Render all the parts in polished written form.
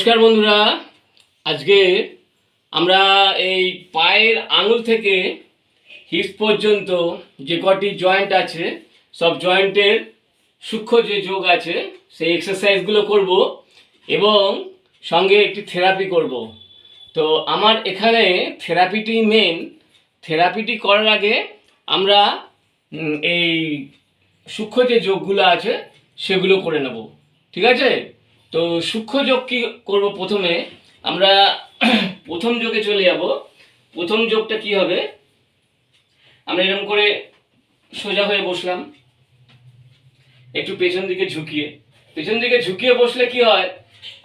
নমস্কার বন্ধুরা, আজকে আমরা এই পায়ের আঙুল থেকে হিপ পর্যন্ত যে কটি জয়েন্ট আছে সব জয়েন্টের সূক্ষ্ম যে যোগ আছে সেই এক্সারসাইজগুলো করব এবং সঙ্গে একটি থেরাপি করব। তো আমার এখানে থেরাপিটি মেন। থেরাপিটি করার আগে আমরা এই সূক্ষ্ম যে যোগগুলো আছে সেগুলো করে নেব, ঠিক আছে? তো সূক্ষ্ম যোগ কি করব? প্রথমে আমরা প্রথম যোগে চলে যাব। প্রথম যোগটা কি হবে? আমরা এরকম করে সোজা হয়ে বসলাম, একটু পেছন দিকে ঝুঁকিয়ে বসলে কি হয়,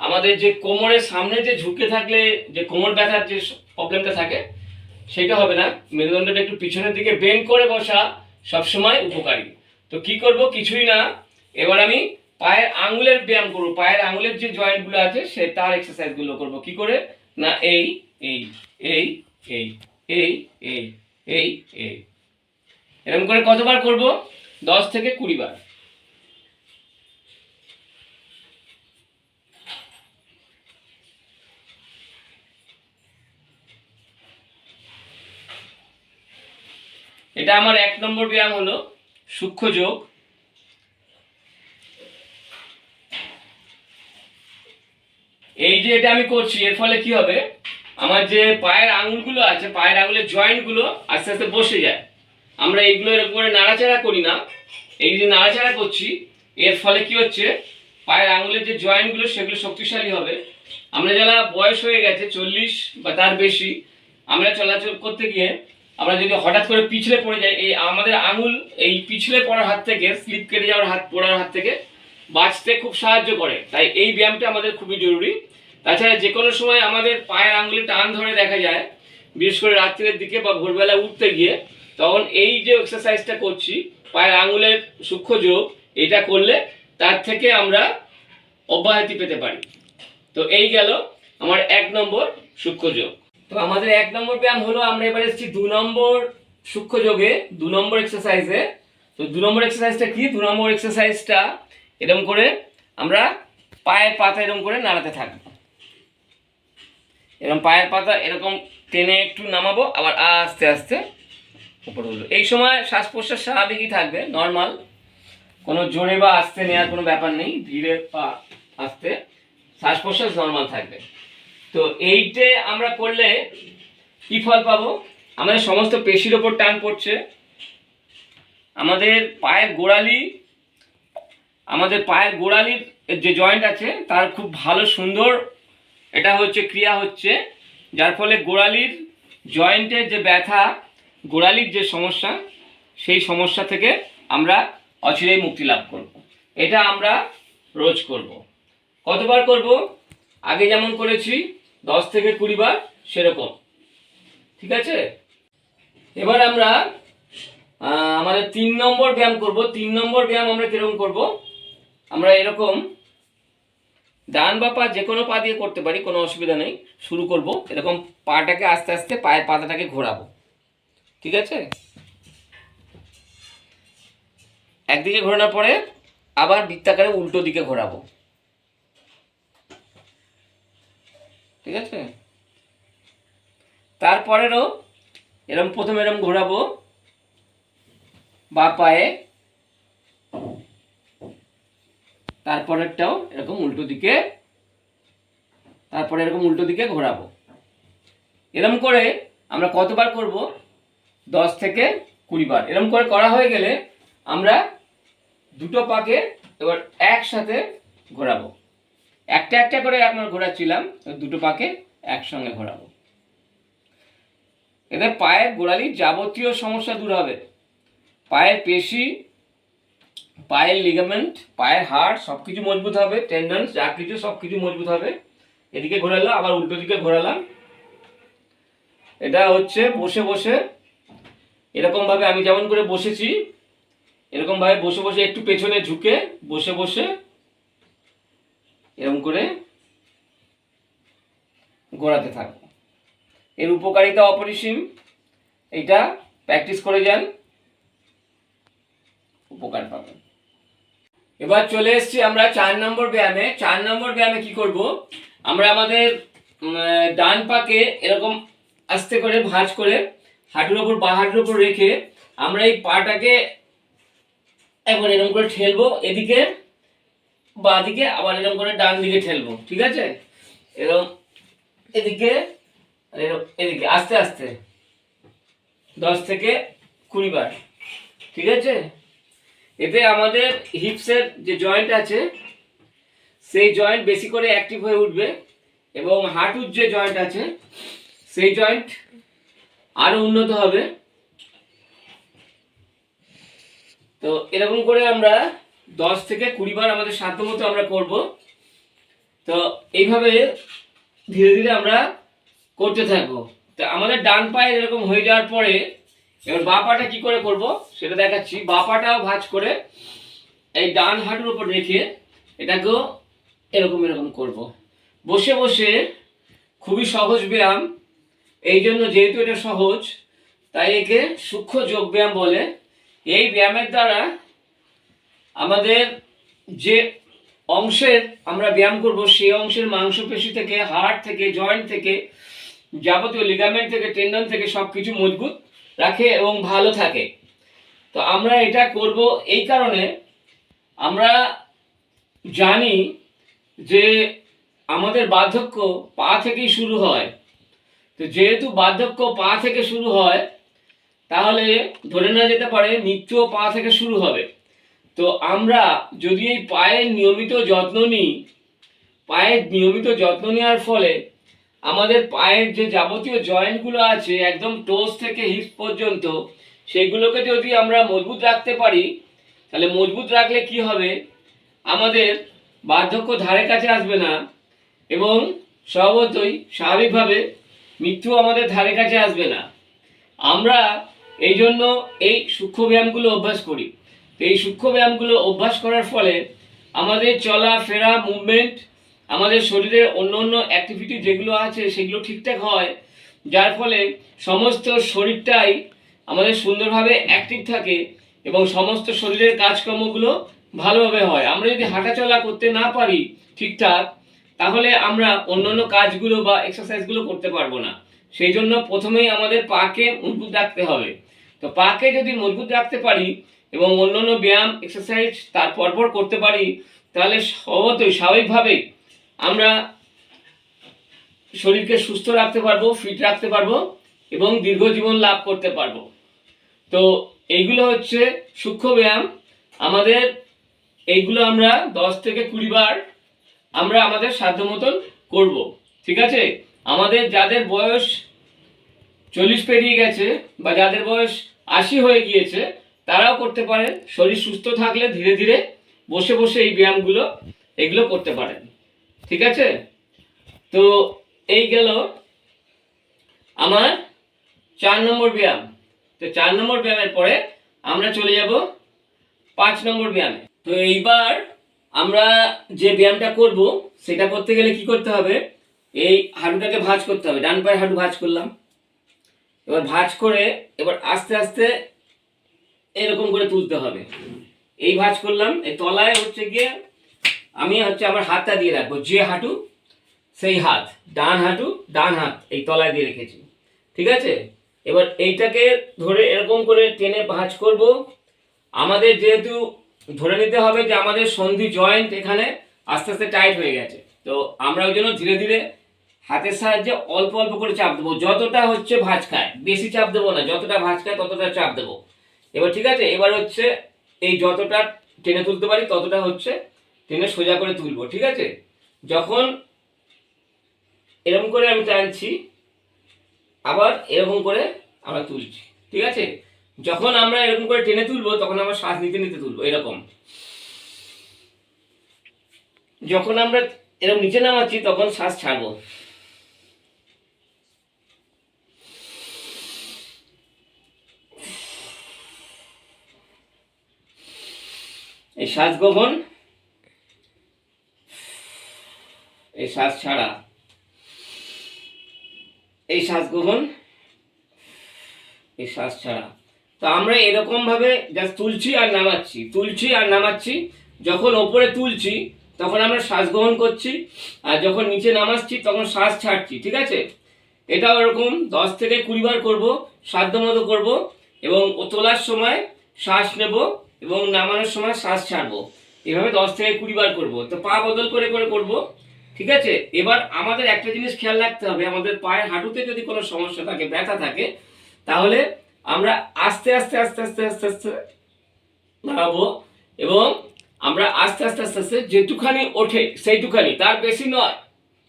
আমাদের যে কোমরের সামনে যে ঝুঁকে থাকলে যে কোমর ব্যথার যে প্রবলেমটা থাকে সেটা হবে না। মেরুদণ্ডটা একটু পিছনের দিকে বেন্ড করে বসা সবসময় উপকারী। তো কি করব? কিছুই না, এবার আমি পায়ের আঙুলের ব্যায়াম করব। পায়ের আঙুলের যে জয়েন্টগুলো আছে সে তার এক্সারসাইজগুলো করব। কি করে না, এই এই এই এই এই এই এই এই এরকম করে কতবার করব? 10 থেকে 20 বার। এটা আমার 1 নম্বর ব্যায়াম হলো সূক্ষ্ম যোগ। এই যে এটা আমি করছি, এর ফলে কি হবে, আমার যে পায়ের আঙুলগুলো আছে, পায়ের আঙুলের জয়েন্টগুলো আস্তে আস্তে বসে যায়। আমরা এইগুলো এরকম করে নাড়াচাড়া করি না, এই যে নাড়াচাড়া করছি এর ফলে কি হচ্ছে, পায়ের আঙুলের যে জয়েন্টগুলো সেগুলো শক্তিশালী হবে। আমরা যারা বয়স হয়ে গেছে 40 বা তার বেশি, আমরা চলাচল করতে গিয়ে আমরা যদি হঠাৎ করে পিছলে পড়ে যাই, এই আমাদের আঙুল এই পিছলে পড়ার হাত থেকে, স্লিপ কেটে যাওয়ার পড়ার হাত থেকে বাঁচতে খুব সাহায্য করে। তাই এই ব্যায়ামটা আমাদের খুবই জরুরি। তাছাড়া যে কোনো সময় আমাদের পায়ের আঙুলে টান ধরে দেখা যায়, বিশেষ করে রাত্রের দিকে বা ভোরবেলা উঠতে গিয়ে, তখন এই যে এক্সারসাইজটা করছি পায়ের আঙুলের সূক্ষ্ম যোগ, এটা করলে তার থেকে আমরা অব্যাহতি পেতে পারি। তো এই গেল আমার 1 নম্বর সূক্ষ্ম যোগ। তো আমাদের 1 নম্বর ব্যায়াম হলো, আমরা এবার এসেছি 2 নম্বর সূক্ষ্ম যোগে, 2 নম্বর এক্সারসাইজে। তো 2 নম্বর এক্সারসাইজটা কি? 2 নম্বর এক্সারসাইজটা এরকম করে আমরা পায়ের পাতা এরকম করে নাড়াতে থাকবো। এরকম পায়ের পাতা এরকম টেনে একটু নামাবো, আবার আস্তে আস্তে উপরে উঠলো। এই সময় শ্বাস প্রশ্বাস স্বাভাবিকই থাকবে, নর্মাল, কোনো জোরে বা আস্তে নেওয়ার কোনো ব্যাপার নেই। ধীরে বা আস্তে শ্বাস প্রশ্বাস নর্মাল থাকবে। তো এইটে আমরা করলে কি ফল পাবো? আমাদের সমস্ত পেশির ওপর টান পড়ছে, আমাদের পায়ের গোড়ালির যে জয়েন্ট আছে তার খুব ভালো সুন্দর এটা হচ্ছে ক্রিয়া হচ্ছে, যার ফলে গোড়ালির জয়েন্টের যে ব্যথা, গোড়ালির যে সমস্যা, সেই সমস্যা থেকে আমরা অচিরেই মুক্তি লাভ করব। এটা আমরা রোজ করব। কতবার করব? আগে যেমন করেছি 10 থেকে 20 বার, সেরকম, ঠিক আছে? এবার আমরা আমাদের 3 নম্বর ব্যায়াম করব। 3 নম্বর ব্যায়াম আমরা কিরকম করব? আমরা এরকম ডান বা পা যে কোনো পা দিয়ে করতে পারি, কোনো অসুবিধা নেই। শুরু করব এরকম, পাটাকে আস্তে আস্তে পায়ের পাতাটাকে ঘোরাবো, ঠিক আছে? একদিকে ঘোরানোর পরে আবার বৃত্তাকারে উল্টো দিকে ঘোরাবো, ঠিক আছে? তারপরেরও এরকম প্রথমে এরকম ঘোরাবো বা পায়ে, তারপরেরটাও এরকম উল্টো দিকে, তারপরে এরকম উল্টো দিকে ঘোরাবো। এরকম করে আমরা কতবার করব? 10 থেকে 20 বার। এরকম করে করা হয়ে গেলে আমরা দুটো পাকে এবার একসাথে ঘোরাবো। একটা একটা করে আমরা ঘোরাচ্ছিলাম, দুটো পাকে একসঙ্গে ঘোরাবো। এতে পায়ের গোড়ালির যাবতীয় সমস্যা দূর হবে। পায়ের পেশি, পায়ের লিগামেন্ট, পায়ের হাড় সবকিছু মজবুত হবে, টেন্ডনস যা কিছু সবকিছু মজবুত হবে। এদিকে ঘোরালাম, আবার উল্টো দিকে ঘোরালাম। এটা হচ্ছে বসে বসে এরকম ভাবে, আমি যেমন করে বসেছি এরকম ভাবে বসে বসে একটু পেছনে ঝুঁকে বসে বসে এরকম করে ঘোরাতে থাকবো। এর উপকারিতা অপরিসীম, এটা প্র্যাকটিস করে যান, উপকার পাবেন। এবার চলে এসেছি আমরা 4 নম্বর ব্যায়ামে। 4 নম্বর ব্যায়ামে কি করব? আমরা আমাদের ডান পাকে এরকম আস্তে করে ভাঁজ করে হাঁটুর ওপর বা হাঁটুর ওপর রেখে আমরা এই পাটাকে একবার এরকম করে ঠেলবো এদিকে, বাঁ দিকে, আবার এরকম করে ডান দিকে ঠেলবো। ঠিক আছে, এরকম এদিকে এদিকে আস্তে আস্তে 10 থেকে 20 বার। ঠিক আছে, এতে আমাদের হিপসের যে জয়েন্ট আছে সেই জয়েন্ট বেশি করে অ্যাক্টিভ হয়ে উঠবে এবং হাঁটুর যে জয়েন্ট আছে সেই জয়েন্ট আরো উন্নত হবে। তো এরকম করে আমরা 10 থেকে 20 বার আমাদের সাধ্যমতো আমরা করব। তো এইভাবে ধীরে ধীরে আমরা করতে থাকবো। তো আমাদের ডান পায়ে এরকম হয়ে যাওয়ার পরে এবার বাঁ পাটা কি করে করব সেটা দেখাচ্ছি। বাঁ পাটাও ভাঁজ করে এই ডান হাঁটুর উপর রেখে এটাকেও এরকম এরকম করব বসে বসে। খুবই সহজ ব্যায়াম, এই জন্য যেহেতু এটা সহজ তাই একে সূক্ষ্ম যোগ ব্যায়াম বলে। এই ব্যায়ামের দ্বারা আমাদের যে অংশের আমরা ব্যায়াম করব সেই অংশের মাংসপেশি থেকে, হাড় থেকে, জয়েন্ট থেকে, যাবতীয় লিগামেন্ট থেকে, টেন্ডন থেকে সবকিছু মজবুত রাখে এবং ভালো থাকে। তো আমরা এটা করব এই কারণে, আমরা জানি যে আমাদের বার্ধক্য পা থেকেই শুরু হয়। তো যেহেতু বার্ধক্য পা থেকে শুরু হয় তাহলে ধরে নেওয়া যেতে পারে মৃত্যুও পা থেকে শুরু হবে। তো আমরা যদি এই পায়ের নিয়মিত যত্ন নিই, পায়ের নিয়মিত যত্ন নেওয়ার ফলে আমাদের পায়ের যে যাবতীয় জয়েন্টগুলো আছে একদম টোস থেকে হিপ পর্যন্ত সেগুলোকে যদি আমরা মজবুত রাখতে পারি, তাহলে মজবুত রাখলে কি হবে, আমাদের বার্ধক্য ধারে কাছে আসবে না এবং স্বভাবতই স্বাভাবিকভাবে মৃত্যু আমাদের ধারে কাছে আসবে না। আমরা এই জন্য এই সূক্ষ্ম ব্যায়ামগুলো অভ্যাস করি। তো এই সূক্ষ্ম ব্যায়ামগুলো অভ্যাস করার ফলে আমাদের চলা ফেরা, মুভমেন্ট, আমাদের শরীরের অন্য অন্য অ্যাক্টিভিটি যেগুলো আছে সেগুলো ঠিকঠাক হয়, যার ফলে সমস্ত শরীরটাই আমাদের সুন্দরভাবে অ্যাক্টিভ থাকে এবং সমস্ত শরীরের কাজকর্মগুলো ভালোভাবে হয়। আমরা যদি হাঁটাচলা করতে না পারি ঠিকঠাক, তাহলে আমরা অন্যান্য কাজগুলো বা এক্সারসাইজগুলো করতে পারবো না। সেই জন্য প্রথমেই আমাদের পাকে মজবুত রাখতে হবে। তো পাকে যদি মজবুত রাখতে পারি এবং অন্যান্য ব্যায়াম এক্সারসাইজ তার পরপর করতে পারি, তাহলে স্বাভাবিকভাবেই আমরা শরীরকে সুস্থ রাখতে পারবো, ফিট রাখতে পারবো এবং দীর্ঘ জীবন লাভ করতে পারবো। তো এইগুলো হচ্ছে সূক্ষ্ম ব্যায়াম। আমাদের এইগুলো আমরা 10 থেকে 20 বার আমরা আমাদের সাধ্য মতন করব। ঠিক আছে, আমাদের যাদের বয়স 40 পেরিয়ে গেছে বা যাদের বয়স 80 হয়ে গিয়েছে তারাও করতে পারেন। শরীর সুস্থ থাকলে ধীরে ধীরে বসে বসে এই ব্যায়ামগুলো এগুলো করতে পারেন। ঠিক আছে, তো এই গেল আমার 4 নম্বর ব্যায়াম। তো 4 নম্বর ব্যায়ামের পরে আমরা চলে যাব 5 নম্বর ব্যায়ামে। তো এইবার আমরা যে ব্যায়ামটা করব সেটা করতে গেলে কি করতে হবে, এই হাঁটুটাকে ভাঁজ করতে হবে। ডান পায়ের হাঁটু ভাঁজ করলাম, এবার ভাঁজ করে এবার আস্তে আস্তে এরকম করে তুলতে হবে। এই ভাঁজ করলাম, এই তলায় হচ্ছে গিয়ে আমি আমার হাতটা দিয়ে রাখবো, যে হাঁটু সেই হাত, ডান হাঁটু ডান হাত এই তলায় দিয়ে রেখেছি। ঠিক আছে, এবার এইটাকে ধরে এরকম করে টেনে ভাঁজ করব। আমাদের যেহেতু ধরে নিতে হবে যে আমাদের সন্ধি জয়েন্ট এখানে আস্তে আস্তে টাইট হয়ে গেছে, তো আমরা ওই জন্য ধীরে ধীরে হাতের সাহায্যে অল্প অল্প করে চাপ দেবো। যতটা হচ্ছে ভাঁজ খায় বেশি চাপ দেবো না, যতটা ভাঁজ খায় ততটা চাপ দেবো। এবার ঠিক আছে, এবার হচ্ছে এই যতটা টেনে তুলতে পারি ততটা হচ্ছে টেনে সোজা করে তুলবো। ঠিক আছে, যখন এরকম করে আমি টানছি আবার এরকম করে আমরা তুলছি। ঠিক আছে, যখন আমরা এরকম করে টেনে তুলবো তখন আমরা শ্বাস নিতে নিতে তুলবো এরকম। যখন আমরা এরকম নিচে নামাচ্ছি তখন শ্বাস ছাড়বো। এই শ্বাস গ্রহণ, এই শ্বাস ছাড়া, এই শ্বাস গ্রহণ, এই শ্বাস ছাড়া। তো আমরা এরকম ভাবে জাস্ট তুলছি আর নামাচ্ছি, তুলছি আর নামাচ্ছি। যখন ওপরে তুলছি তখন আমরা শ্বাস গ্রহণ করছি, আর যখন নিচে নামাচ্ছি তখন শ্বাস ছাড়ছি। ঠিক আছে, এটাও এরকম 10 থেকে 20 বার করবো, সাধ্য মতো করবো। এবং তোলার সময় শ্বাস নেব এবং নামানোর সময় শ্বাস ছাড়বো। এভাবে 10 থেকে 20 বার করবো। তো পা বদল করে করে করবো। ঠিক আছে, এবার আমাদের একটা জিনিস খেয়াল রাখতে হবে, আমাদের পায়ের হাঁটুতে যদি কোনো সমস্যা থাকে, ব্যথা থাকে, তাহলে আমরা আস্তে আস্তে আস্তে আস্তে আস্তে আস্তে নামাবো এবং আমরা আস্তে আস্তে আস্তে আস্তে যেটুখানি ওঠে সেইটুখানি, তার বেশি নয়,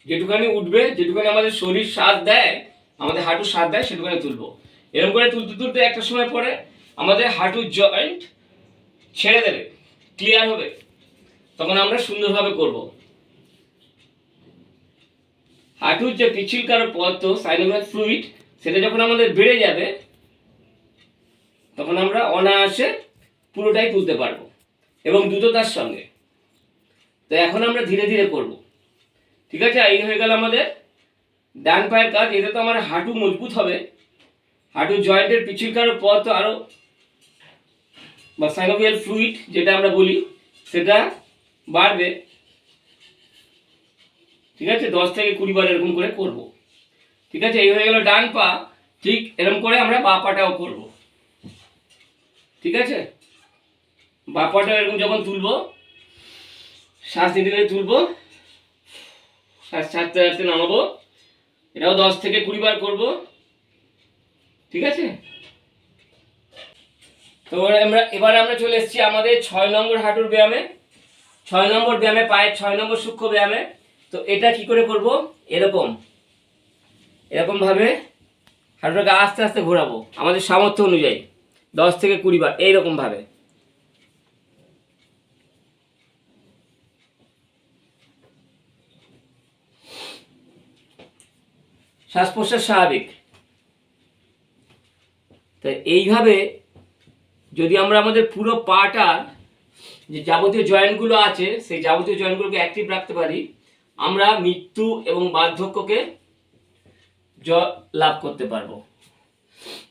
যেটুখানি উঠবে, যেটুখানি আমাদের শরীর সাথ দেয়, আমাদের হাঁটু সাথ দেয়, সেটুখানি তুলবো। এরকম করে তুলতে তুলতে একটা সময় পরে আমাদের হাঁটুর জয়েন্ট ছেড়ে দেবে, ক্লিয়ার হবে, তখন আমরা সুন্দরভাবে করব। হাঁটুর যে পিচ্ছিলকার পদার্থ সাইনোভিয়াল ফ্লুইড, সেটা যখন আমাদের বেড়ে যাবে তখন আমরা অনায়াসে পুরোটাই তুলতে পারবো এবং দ্রুততার সঙ্গে। তো এখন আমরা ধীরে ধীরে করব। ঠিক আছে, এই হয়ে গেল আমাদের ডান পায়ের কাজ। এতে তো আমার হাঁটু মজবুত হবে, হাঁটুর জয়েন্টের পিচ্ছিলকার পদার্থ আরও বা সাইনোভিয়াল ফ্লুইড যেটা আমরা বলি সেটা বাড়বে। ঠিক আছে, 10 থেকে 20 বার এরকম করে করব। ঠিক আছে, এই হয়ে গেল ডান পা। ঠিক এরকম করে আমরা বাঁ পাটাও করব। ঠিক আছে, বাঁ পাটাও এরকম যখন তুলবো, শ্বাস নিতে নিতে তুলবো, শ্বাস ছাড়তে ছাড়তে নামাবো। এটাও 10 থেকে 20 বার করব। ঠিক আছে, তো এবারে আমরা চলে এসেছি আমাদের 6 নম্বর হাঁটুর ব্যায়ামে। 6 নম্বর ব্যায়ামে, পায়ের 6 নম্বর সূক্ষ্ম ব্যায়ামে। তো এটা কি করে করব, এরকম ভাবে হাঁটুটাকে আস্তে আস্তে ঘোরাবো আমাদের সামর্থ্য অনুযায়ী, 10 থেকে 20 বার এইরকম ভাবে। শ্বাস প্রশ্বাস স্বাভাবিক। তো এইভাবে যদি আমরা আমাদের পুরো পাটার যে যাবতীয় জয়েন্টগুলো আছে সেই যাবতীয় জয়েন্টগুলোকে অ্যাক্টিভ রাখতে পারি, আমরা মৃত্যু এবং বার্ধক্যকে লাভ করতে পারবো।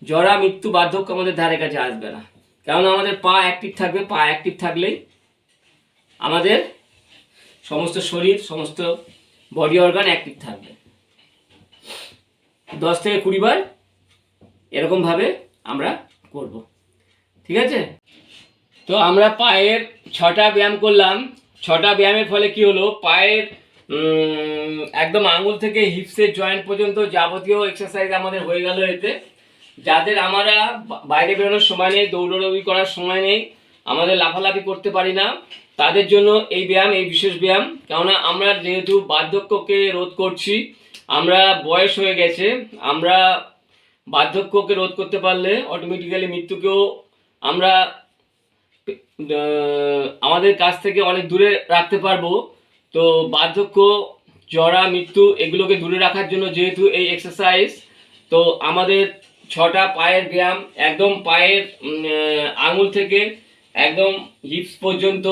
জরা, মৃত্যু, বার্ধক্য আমাদের ধারে কাছে আসবে না, কারণ আমাদের পা অ্যাক্টিভ থাকবে। পা অ্যাক্টিভ থাকলেই আমাদের সমস্ত শরীর, সমস্ত বডি অর্গান অ্যাক্টিভ থাকবে। 10 থেকে 20 বার এরকমভাবে আমরা করব। ঠিক আছে, তো আমরা পায়ের 6টা ব্যায়াম করলাম। 6টা ব্যায়ামের ফলে কি হলো, পায়ের একদম আঙুল থেকে হিপসের জয়েন্ট পর্যন্ত যাবতীয় এক্সারসাইজ আমাদের হয়ে গেল। এতে যাদের আমরা বাইরে বেরোনোর সময় নেই, দৌড়াদৌড়ি করার সময় নেই, আমাদের লাফালাফি করতে পারি না, তাদের জন্য এই ব্যায়াম, এই বিশেষ ব্যায়াম। কেননা আমরা যেহেতু বার্ধক্যকে রোধ করছি, আমরা বয়স হয়ে গেছে, আমরা বার্ধক্যকে রোধ করতে পারলে অটোমেটিক্যালি মৃত্যুকেও আমরা আমাদের কাছ থেকে অনেক দূরে রাখতে পারবো। তো বার্ধক্য, জরা, মৃত্যু এগুলোকে দূরে রাখার জন্য যেহেতু এই এক্সারসাইজ, তো আমাদের 6টা পায়ের ব্যায়াম, একদম পায়ের আঙুল থেকে একদম হিপস পর্যন্ত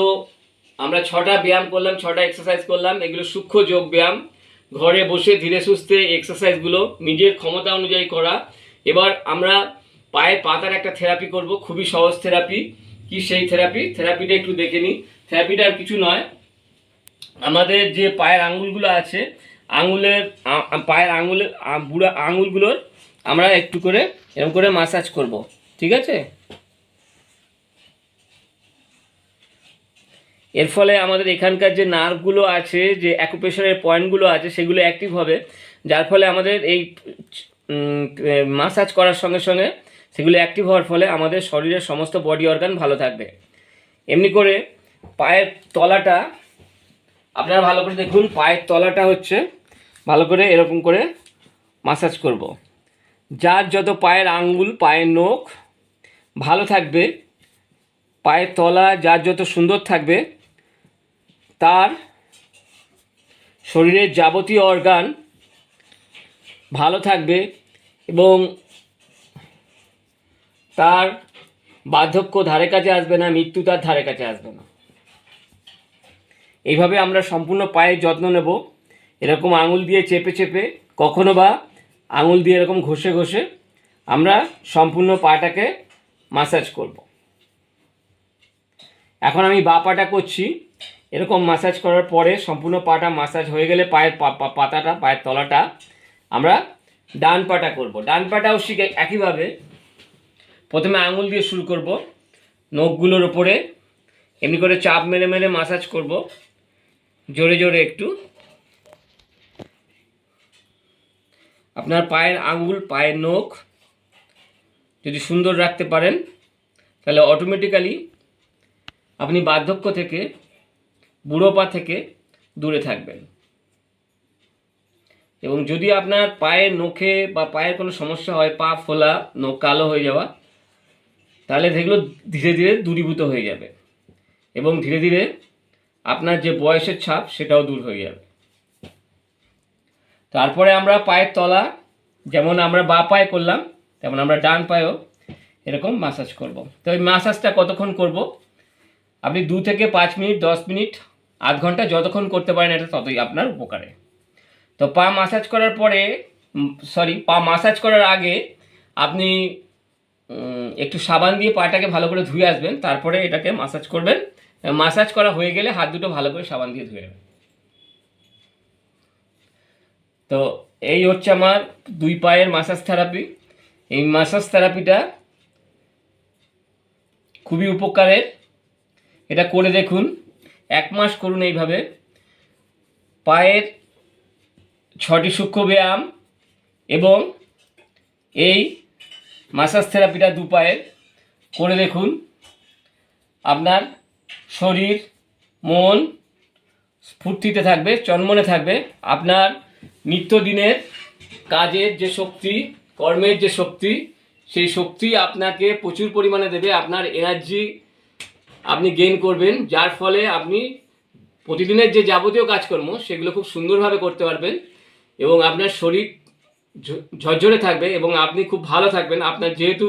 আমরা 6টা ব্যায়াম করলাম, 6টা এক্সারসাইজ করলাম। এগুলো সূক্ষ্ম যোগ ব্যায়াম, ঘরে বসে ধীরে সুস্থে এক্সারসাইজগুলো নিজের ক্ষমতা অনুযায়ী করা। এবার আমরা পায়ের পাতার একটা থেরাপি করব, খুবই সহজ থেরাপি। কি সেই থেরাপিটা একটু দেখে নিই। থেরাপিটা আর কিছু নয়, আমাদের যে পায়ের আঙুলগুলো আছে, পায়ের বুড়া আঙুলগুলোর আমরা একটু করে এরকম করে মাসাজ করব। ঠিক আছে, এর ফলে আমাদের এখানকার যে নার্ভগুলো আছে, যে অ্যাকুপ্রেশারের পয়েন্টগুলো আছে, সেগুলো অ্যাক্টিভ হবে, যার ফলে আমাদের এই মাসাজ করার সঙ্গে সঙ্গে সেগুলো অ্যাক্টিভ হওয়ার ফলে আমাদের শরীরের সমস্ত বডি অর্গান ভালো থাকবে। এমনি করে পায়ের তলাটা আপনারা ভালো করে দেখুন, পায়ের তলাটা হচ্ছে ভালো করে এরকম করে মাসাজ করব। যার যত পায়ের আঙ্গুল, পায়ের নখ ভালো থাকবে, পায়ের তলা যার যত সুন্দর থাকবে, তার শরীরের যাবতীয় অর্গান ভালো থাকবে এবং তার বার্ধক্য ধারে কাছে আসবে না, মৃত্যু তার ধারে কাছে আসবে না। এইভাবে আমরা সম্পূর্ণ পায়ের যত্ন নেব। এরকম আঙুল দিয়ে চেপে চেপে, কখনো বা আঙুল দিয়ে এরকম ঘষে ঘষে আমরা সম্পূর্ণ পাটাকে মাসাজ করব। এখন আমি বাঁ পাটা করছি। এরকম মাসাজ করার পরে সম্পূর্ণ পাটা মাসাজ হয়ে গেলে পায়ের পাতাটা, পায়ের তলাটা আমরা ডান পাটা করব। ডান পাটাও শিখে একইভাবে প্রথমে আঙুল দিয়ে শুরু করব, নখগুলোর ওপরে এমনি করে চাপ মেরে মেরে মাসাজ করব, জোরে জোরে একটু। আপনার পায়ের আঙুল, পায়ের নখ যদি সুন্দর রাখতে পারেন তাহলে অটোমেটিক্যালি আপনি বার্ধক্য থেকে, বুড়ো পা থেকে দূরে থাকবেন। এবং যদি আপনার পায়ের নখে বা পায়ের কোনো সমস্যা হয়, পা ফোলা, নখ কালো হয়ে যাওয়া, তাহলে সেগুলো ধীরে ধীরে দূরীভূত হয়ে যাবে এবং ধীরে ধীরে আপনার যে বয়সের ছাপ সেটাও দূর হয়ে যাবে। তারপরে আমরা পায়ের তলা যেমন আমরা বাঁ পায়ে করলাম তেমন আমরা ডান পায়েও এরকম মাসাজ করব। তো এই মাসাজটা কতক্ষণ করব? আপনি 2 থেকে 5 মিনিট, 10 মিনিট, আধ ঘন্টা যতক্ষণ করতে পারেন এটা ততই আপনার উপকারে। তো পা মাসাজ করার পরে, পা মাসাজ করার আগে আপনি একটু সাবান দিয়ে পাটাকে ভালো করে ধুয়ে আসবেন, তারপরে এটাকে মাসাজ করবেন। মাসাজ করা হয়ে গেলে হাত দুটো ভালো করে সাবান দিয়ে ধুয়ে নেবেন। তো এই হচ্ছে আমার 2 পায়ের মাসাজ থেরাপি। এই মাসাজ থেরাপিটা খুবই উপকারের, এটা করে দেখুন, 1 মাস করুন এইভাবে। পায়ের 6টি সূক্ষ্ম ব্যায়াম এবং এই মাসাজ থেরাপিটা 2 পায়ের করে দেখুন। আপনার শরীর, মন স্ফূর্তিতে থাকবে, চনমনে থাকবে। আপনার নিত্যদিনের কাজের যে শক্তি, কর্মের যে শক্তি, সেই শক্তি আপনাকে প্রচুর পরিমাণে দেবে। আপনার এনার্জি আপনি গেইন করবেন, যার ফলে আপনি প্রতিদিনের যে যাবতীয় কাজকর্ম সেগুলো খুব সুন্দরভাবে করতে পারবেন এবং আপনার শরীর ঝরঝরে থাকবে এবং আপনি খুব ভালো থাকবেন। আপনার যেহেতু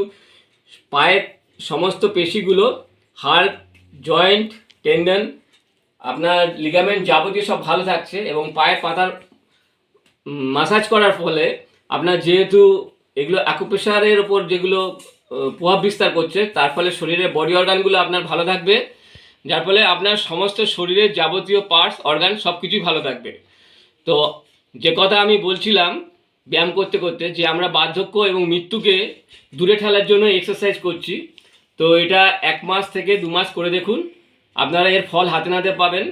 পায়ের সমস্ত পেশিগুলো, হাড়, জয়েন্ট, টেন্ডন, আপনার লিগামেন্ট যাবতীয় সব ভালো থাকছে এবং পায়ের পাতার মাসাজ করার ফলে আপনার যেহেতু এগুলো অ্যাকুপ্রেশারের ওপর যেগুলো প্রভাব বিস্তার করছে, তার ফলে শরীরের বডি অর্গানগুলো আপনার ভালো থাকবে, যার ফলে আপনার সমস্ত শরীরের যাবতীয় পার্টস, অর্গান সব কিছুই ভালো থাকবে। তো যে কথা আমি বলছিলাম ব্যায়াম করতে করতে, যে আমরা বার্ধক্য এবং মৃত্যুকে দূরে ঠেলার জন্য এক্সারসাইজ করছি। তো এটা 1 মাস থেকে 2 মাস করে দেখুন, আপনারা এর ফল হাতে নাতে পাবেন।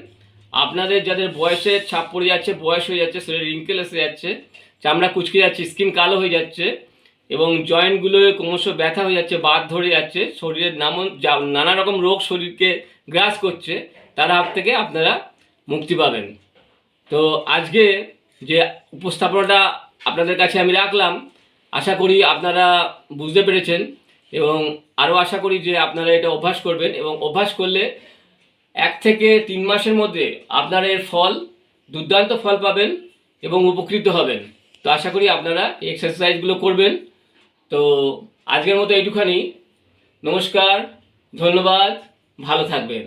আপনাদের যাদের বয়সের ছাপ পড়ে যাচ্ছে, বয়স হয়ে যাচ্ছে, শরীরে রিঙ্কেল এসে যাচ্ছে, চামড়া কুচকে যাচ্ছে, স্কিন কালো হয়ে যাচ্ছে এবং জয়েন্টগুলো ক্রমশ ব্যথা হয়ে যাচ্ছে, বাত ধরে যাচ্ছে, শরীরের নানা রকম রোগ শরীরকে গ্রাস করছে, তার হাত থেকে আপনারা মুক্তি পাবেন। তো আজকে যে উপস্থাপনাটা আপনাদের কাছে আমি রাখলাম, আশা করি আপনারা বুঝতে পেরেছেন এবং আরও আশা করি যে আপনারা এটা অভ্যাস করবেন এবং অভ্যাস করলে 1 থেকে 3 মাসের মধ্যে আপনারা এর ফল, দুর্দান্ত ফল পাবেন এবং উপকৃত হবেন। তো আশা করি আপনারা এই এক্সারসাইজগুলো করবেন। তো আজকের মতো এইটুখানি। নমস্কার, ধন্যবাদ, ভালো থাকবেন।